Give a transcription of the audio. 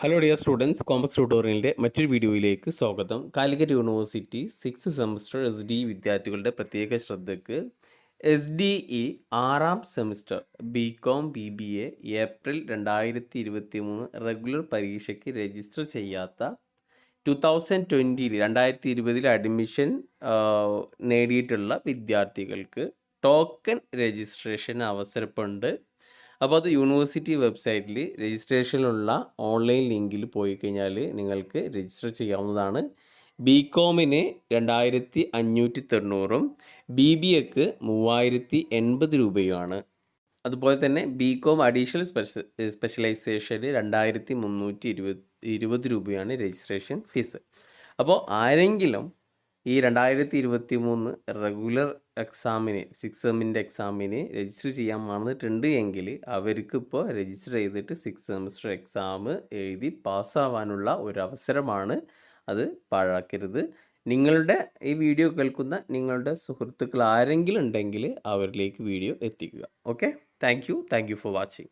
Hello dear students, കോമ്പക്സ് ട്യൂട്ടോറിയലിൻ്റെ മറ്റൊരു വീഡിയോയിലേക്ക് സ്വാഗതം. Calicut university 6th semester SDE വിദ്യാർത്ഥികളുടെ പ്രത്യേക ശ്രദ്ധയ്ക്ക് SDE 6ാം semester BCom BBA April 2023 regular പരീക്ഷയ്ക്ക് രജിസ്റ്റർ ചെയ്യാത്ത 2020 അഡ്മിഷൻ നേടിയിട്ടുള്ള വിദ്യാർത്ഥികൾക്ക് ടോക്കൺ രജിസ്ട്രേഷൻ അവസരമുണ്ട്. അപ്പോൾ അത് യൂണിവേഴ്സിറ്റി വെബ്സൈറ്റിൽ രജിസ്ട്രേഷനിലുള്ള ഓൺലൈൻ ലിങ്കിൽ പോയി കഴിഞ്ഞാൽ നിങ്ങൾക്ക് രജിസ്റ്റർ ചെയ്യാവുന്നതാണ്. BComന് 2590 BBAക്ക് 3080 രൂപയുമാണ്. അതുപോലെ തന്നെ BCom അഡീഷണൽ സ്പെഷ്യലൈസേഷന് 2320 രൂപയാണ് രജിസ്ട്രേഷൻ ഫീസ്. അപ്പോൾ ആരെങ്കിലും ഈ 2023 റെഗുലർ എക്സാമിന് 6th സെമ്മിൻ്റെ എക്സാമിന് രജിസ്റ്റർ ചെയ്യാൻ മറന്നിട്ടുണ്ട് എങ്കിൽ അവർക്ക് ഇപ്പോൾ രജിസ്റ്റർ ചെയ്തിട്ട് 6th സെമസ്റ്റർ എക്സാം എഴുതി പാസ്സാവാനുള്ള ഒരു അവസരമാണ്. അത് പാഴാക്കരുത്. നിങ്ങളുടെ ഈ വീഡിയോ കേൾക്കുന്ന നിങ്ങളുടെ സുഹൃത്തുക്കൾ ആരെങ്കിലും ഉണ്ടെങ്കിൽ അവരിലേക്ക് വീഡിയോ എത്തിക്കുക. Okay, thank you for watching.